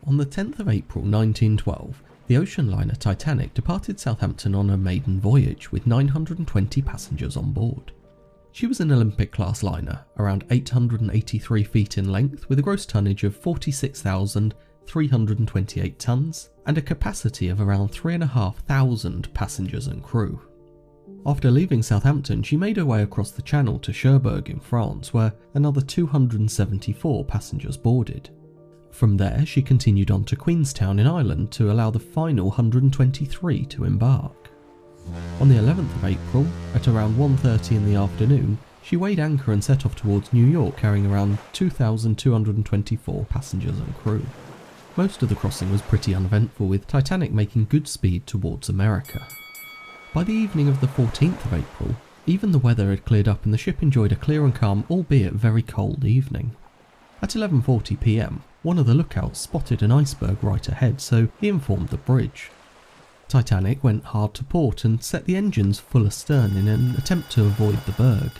On the 10th of April 1912, the ocean liner Titanic departed Southampton on a maiden voyage with 920 passengers on board. She was an Olympic-class liner, around 883 feet in length, with a gross tonnage of 46,328 tonnes and a capacity of around 3,500 passengers and crew. After leaving Southampton, she made her way across the Channel to Cherbourg in France, where another 274 passengers boarded. From there, she continued on to Queenstown in Ireland to allow the final 123 to embark. On the 11th of April, at around 1:30 in the afternoon, she weighed anchor and set off towards New York, carrying around 2,224 passengers and crew. Most of the crossing was pretty uneventful, with Titanic making good speed towards America. By the evening of the 14th of April, even the weather had cleared up and the ship enjoyed a clear and calm, albeit very cold evening. At 11:40 p.m, one of the lookouts spotted an iceberg right ahead, so he informed the bridge. Titanic went hard to port and set the engines full astern in an attempt to avoid the berg.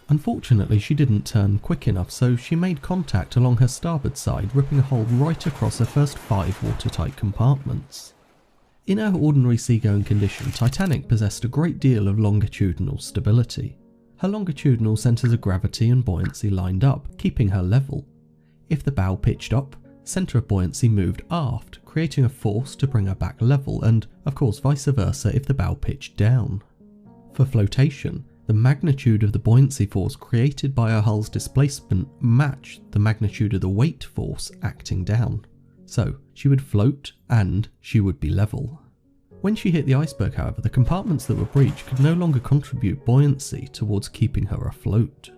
Unfortunately, she didn't turn quick enough, so she made contact along her starboard side, ripping a hole right across her first 5 watertight compartments. In her ordinary seagoing condition, Titanic possessed a great deal of longitudinal stability. Her longitudinal centres of gravity and buoyancy lined up, keeping her level. If the bow pitched up, centre of buoyancy moved aft, creating a force to bring her back level, and of course vice versa if the bow pitched down. For flotation, the magnitude of the buoyancy force created by her hull's displacement matched the magnitude of the weight force acting down. So she would float and she would be level. When she hit the iceberg, however, the compartments that were breached could no longer contribute buoyancy towards keeping her afloat.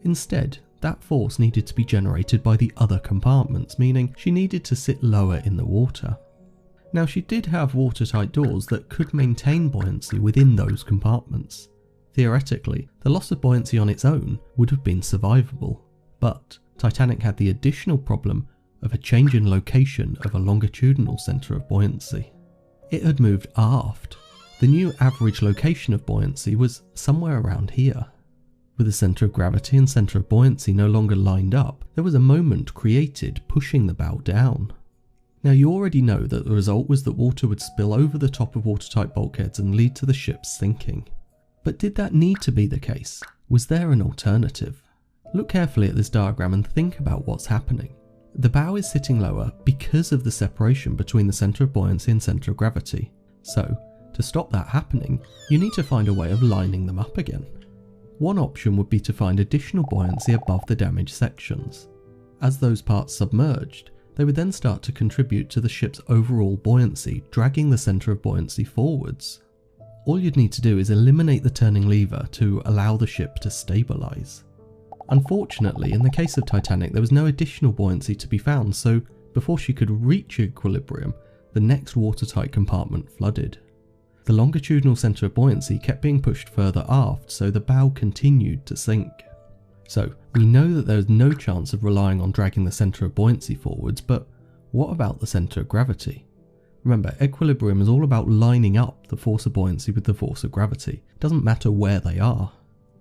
Instead, that force needed to be generated by the other compartments, meaning she needed to sit lower in the water. Now, she did have watertight doors that could maintain buoyancy within those compartments. Theoretically, the loss of buoyancy on its own would have been survivable, but Titanic had the additional problem of a change in location of a longitudinal centre of buoyancy. It had moved aft. The new average location of buoyancy was somewhere around here. With the centre of gravity and centre of buoyancy no longer lined up, there was a moment created pushing the bow down. Now, you already know that the result was that water would spill over the top of watertight bulkheads and lead to the ship sinking. But did that need to be the case? Was there an alternative? Look carefully at this diagram and think about what's happening. The bow is sitting lower because of the separation between the centre of buoyancy and centre of gravity. So, to stop that happening, you need to find a way of lining them up again. One option would be to find additional buoyancy above the damaged sections. As those parts submerged, they would then start to contribute to the ship's overall buoyancy, dragging the centre of buoyancy forwards. All you'd need to do is eliminate the turning lever to allow the ship to stabilise. Unfortunately, in the case of Titanic, there was no additional buoyancy to be found, so before she could reach equilibrium, the next watertight compartment flooded. The longitudinal centre of buoyancy kept being pushed further aft, so the bow continued to sink. So, we know that there is no chance of relying on dragging the centre of buoyancy forwards, but what about the centre of gravity? Remember, equilibrium is all about lining up the force of buoyancy with the force of gravity. It doesn't matter where they are.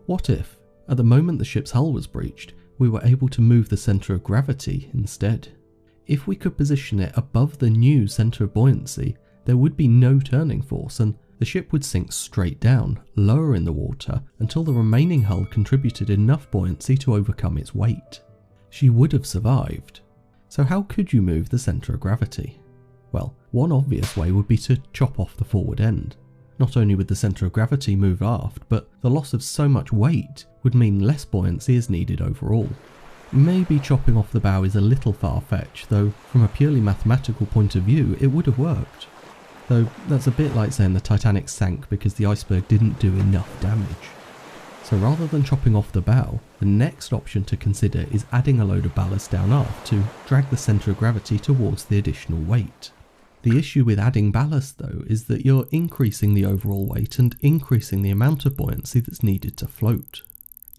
What if, at the moment the ship's hull was breached, we were able to move the centre of gravity instead? If we could position it above the new centre of buoyancy, there would be no turning force and the ship would sink straight down, lower in the water, until the remaining hull contributed enough buoyancy to overcome its weight. She would have survived. So how could you move the centre of gravity? Well, one obvious way would be to chop off the forward end. Not only would the centre of gravity move aft, but the loss of so much weight would mean less buoyancy is needed overall. Maybe chopping off the bow is a little far-fetched, though from a purely mathematical point of view it would have worked. Though that's a bit like saying the Titanic sank because the iceberg didn't do enough damage. So rather than chopping off the bow, the next option to consider is adding a load of ballast down aft to drag the centre of gravity towards the additional weight. The issue with adding ballast though is that you're increasing the overall weight and increasing the amount of buoyancy that's needed to float.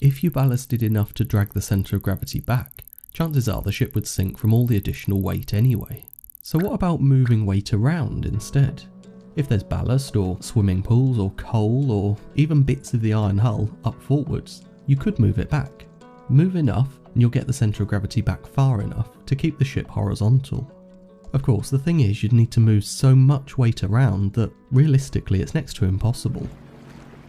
If you ballasted enough to drag the centre of gravity back, chances are the ship would sink from all the additional weight anyway. So what about moving weight around instead? If there's ballast or swimming pools or coal or even bits of the iron hull up forwards, you could move it back. Move enough and you'll get the centre of gravity back far enough to keep the ship horizontal. Of course, the thing is you'd need to move so much weight around that realistically it's next to impossible.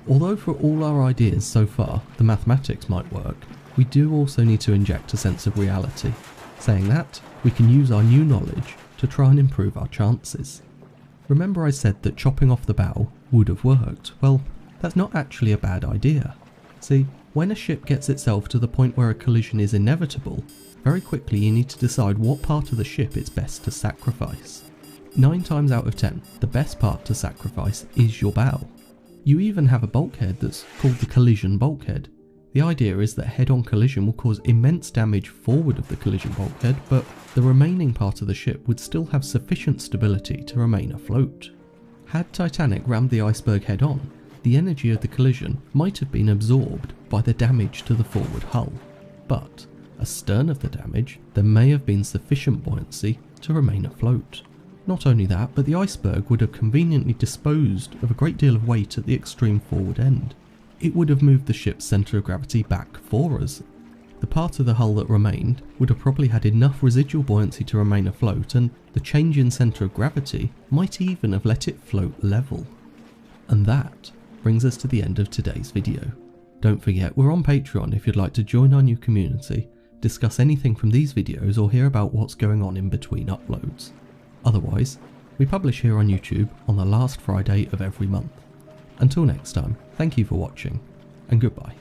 Although for all our ideas so far the mathematics might work, we do also need to inject a sense of reality. Saying that, we can use our new knowledge to try and improve our chances. Remember I said that chopping off the bow would have worked? Well, that's not actually a bad idea. See, when a ship gets itself to the point where a collision is inevitable, very quickly you need to decide what part of the ship it's best to sacrifice. 9 times out of 10, the best part to sacrifice is your bow. You even have a bulkhead that's called the collision bulkhead. The idea is that head-on collision will cause immense damage forward of the collision bulkhead, but the remaining part of the ship would still have sufficient stability to remain afloat. Had Titanic rammed the iceberg head-on, the energy of the collision might have been absorbed by the damage to the forward hull, but astern of the damage, there may have been sufficient buoyancy to remain afloat. Not only that, but the iceberg would have conveniently disposed of a great deal of weight at the extreme forward end. It would have moved the ship's centre of gravity back for us. The part of the hull that remained would have probably had enough residual buoyancy to remain afloat, and the change in centre of gravity might even have let it float level. And that brings us to the end of today's video. Don't forget, we're on Patreon if you'd like to join our new community, discuss anything from these videos, or hear about what's going on in between uploads. Otherwise, we publish here on YouTube on the last Friday of every month. Until next time, thank you for watching, and goodbye.